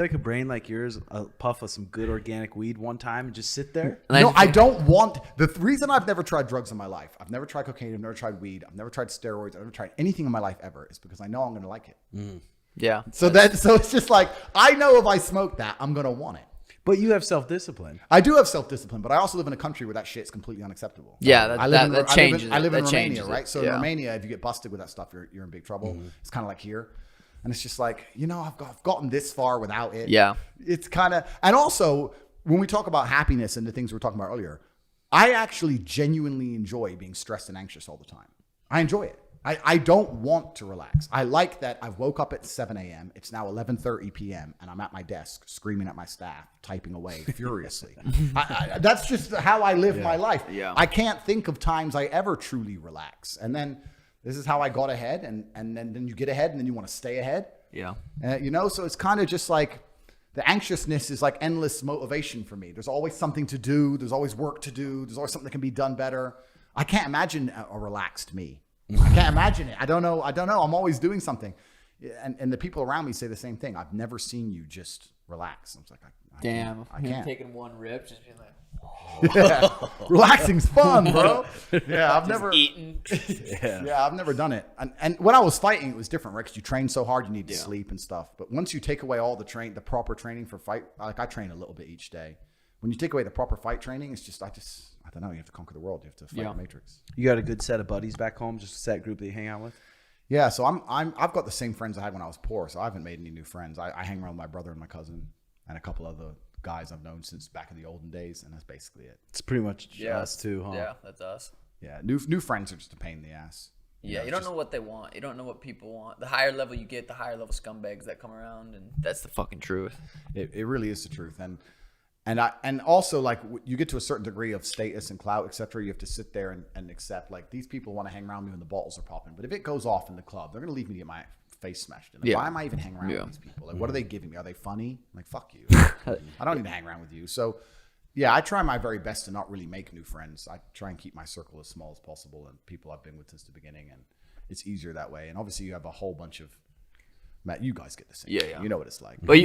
Like a brain like yours, a puff of some good organic weed one time and just sit there? No, I don't want. The reason I've never tried drugs in my life, I've never tried cocaine, I've never tried weed, I've never tried steroids, I've never tried anything in my life ever, is because I know I'm going to like it. Yeah. So it's just like, I know if I smoke that, I'm going to want it. But you have self-discipline. I do have self-discipline, but I also live in a country where that shit's completely unacceptable. Yeah, that changes. I live in that Romania, right? So in yeah. Romania, if you get busted with that stuff, you're in big trouble. It's kind of like here. And it's just like, I've gotten this far without it. Yeah. It's kind of, and also when we talk about happiness and the things we were talking about earlier, I actually genuinely enjoy being stressed and anxious all the time. I enjoy it. I don't want to relax. I like that I've woke up at 7 a.m. It's now 11:30 p.m. and I'm at my desk screaming at my staff, typing away furiously. That's just how I live my life. Yeah. I can't think of times I ever truly relax. And then this is how I got ahead. And then you get ahead and then you want to stay ahead. Yeah. So it's kind of just like the anxiousness is like endless motivation for me. There's always something to do. There's always work to do. There's always something that can be done better. I can't imagine a relaxed me. I can't imagine it. I don't know. I'm always doing something. And the people around me say the same thing. I've never seen you just relax. I was like, I can't. Taking one rip, just being like, yeah. Relaxing's fun, bro. Yeah, I've never eating. Yeah, I've never done it. And when I was fighting, it was different, right? Because you train so hard, you need to sleep and stuff. But once you take away all the proper training for fight, like I train a little bit each day. When you take away the proper fight training, it's just I don't know. You have to conquer the world. You have to fight the Matrix. You got a good set of buddies back home, just a set group that you hang out with? Yeah, so I've got the same friends I had when I was poor, so I haven't made any new friends. I hang around with my brother and my cousin and a couple other guys I've known since back in the olden days, and that's basically it. It's pretty much us too, huh? Yeah, that's us. Yeah, new friends are just a pain in the ass. Yeah, you don't know what they want. You don't know what people want. The higher level you get, the higher level scumbags that come around, and that's the fucking truth. It really is the truth, and also like you get to a certain degree of status and clout, etc. You have to sit there and accept like these people want to hang around me when the bottles are popping, but if it goes off in the club, they're gonna leave me to get my face smashed in. Like, why am I even hanging around with these people? Like, what are they giving me? Are they funny? I'm like, fuck you. I don't need to hang around with you. So, yeah, I try my very best to not really make new friends. I try and keep my circle as small as possible and people I've been with since the beginning, and it's easier that way. And obviously, you have a whole bunch of Matt. You guys get the same. Yeah. You know what it's like. But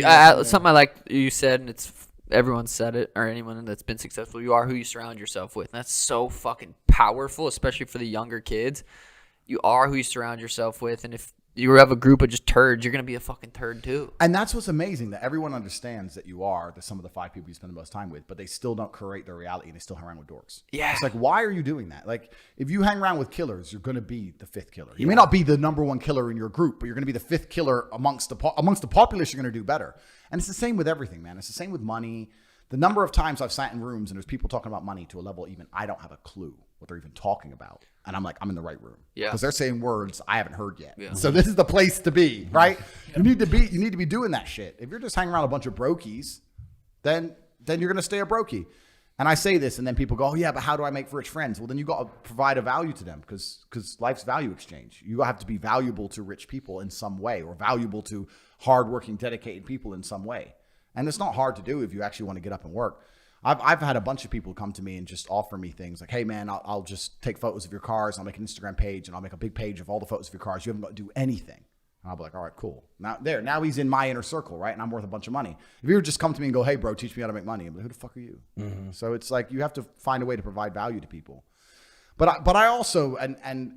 something I like you said, and it's everyone said it, or anyone that's been successful. You are who you surround yourself with, and that's so fucking powerful, especially for the younger kids. You are who you surround yourself with, and if you have a group of just turds, you're going to be a fucking turd too. And that's what's amazing, that everyone understands that you are some of the 5 people you spend the most time with, but they still don't create their reality and they still hang around with dorks. Yeah. It's like, why are you doing that? Like, if you hang around with killers, you're going to be the 5th killer. You may not be the number 1 killer in your group, but you're going to be the 5th killer amongst the populace. You're going to do better. And it's the same with everything, man. It's the same with money. The number of times I've sat in rooms and there's people talking about money to a level even I don't have a clue what they're even talking about. And I'm like, I'm in the right room. Yeah. Because they're saying words I haven't heard yet. Yeah. So this is the place to be, right? Yeah. You need to be doing that shit. If you're just hanging around a bunch of brokies, then you're going to stay a brokey. And I say this and then people go, oh yeah, but how do I make rich friends? Well, then you got to provide a value to them because life's value exchange. You have to be valuable to rich people in some way, or valuable to hardworking, dedicated people in some way. And it's not hard to do if you actually want to get up and work. I've had a bunch of people come to me and just offer me things like, hey man, I'll just take photos of your cars. I'll make an Instagram page and I'll make a big page of all the photos of your cars. You haven't got to do anything. And I'll be like, all right, cool. Now he's in my inner circle, right? And I'm worth a bunch of money. If you would just come to me and go, hey bro, teach me how to make money, I'm like, who the fuck are you? Mm-hmm. So it's like, you have to find a way to provide value to people. But I also, and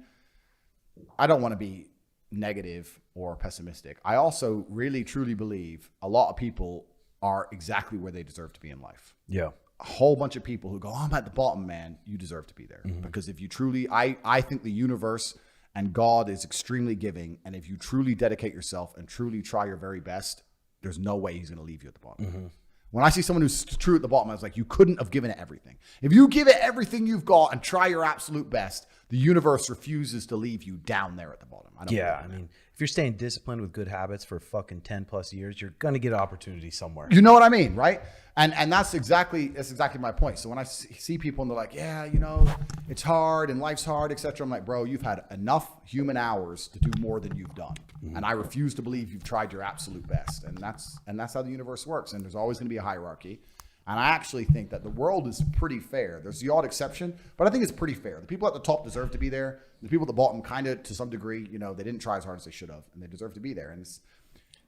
I don't want to be negative or pessimistic. I also really, truly believe a lot of people are exactly where they deserve to be in life. Yeah. A whole bunch of people who go, oh, I'm at the bottom, man. You deserve to be there. Mm-hmm. Because if you truly, I think the universe and God is extremely giving. And if you truly dedicate yourself and truly try your very best, there's no way he's going to leave you at the bottom. Mm-hmm. When I see someone who's true at the bottom, I was like, you couldn't have given it everything. If you give it everything you've got and try your absolute best, the universe refuses to leave you down there at the bottom. I mean, if you're staying disciplined with good habits for fucking 10 plus years, you're going to get an opportunity somewhere. You know what I mean, right? And that's exactly my point. So when I see people and they're like, yeah, you know, it's hard and life's hard, etc. I'm like, bro, you've had enough human hours to do more than you've done. Mm-hmm. And I refuse to believe you've tried your absolute best. And that's how the universe works. And there's always going to be a hierarchy. And I actually think that the world is pretty fair. There's the odd exception, but I think it's pretty fair. The people at the top deserve to be there. The people at the bottom, kind of to some degree, you know, they didn't try as hard as they should have, and they deserve to be there. And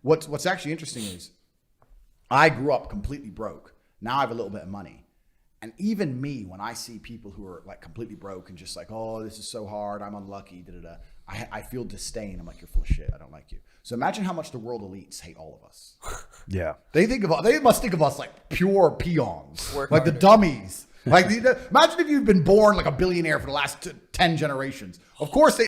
what's actually interesting is I grew up completely broke. Now I have a little bit of money. And even me, when I see people who are like completely broke and just like, oh, this is so hard, I'm unlucky, I feel disdain. I'm like, you're full of shit. I don't like you. So imagine how much the world elites hate all of us. Yeah. They must think of us like pure peons, Work like harder. the dummies. Like, imagine if you've been born like a billionaire for the last 10 generations. Of course,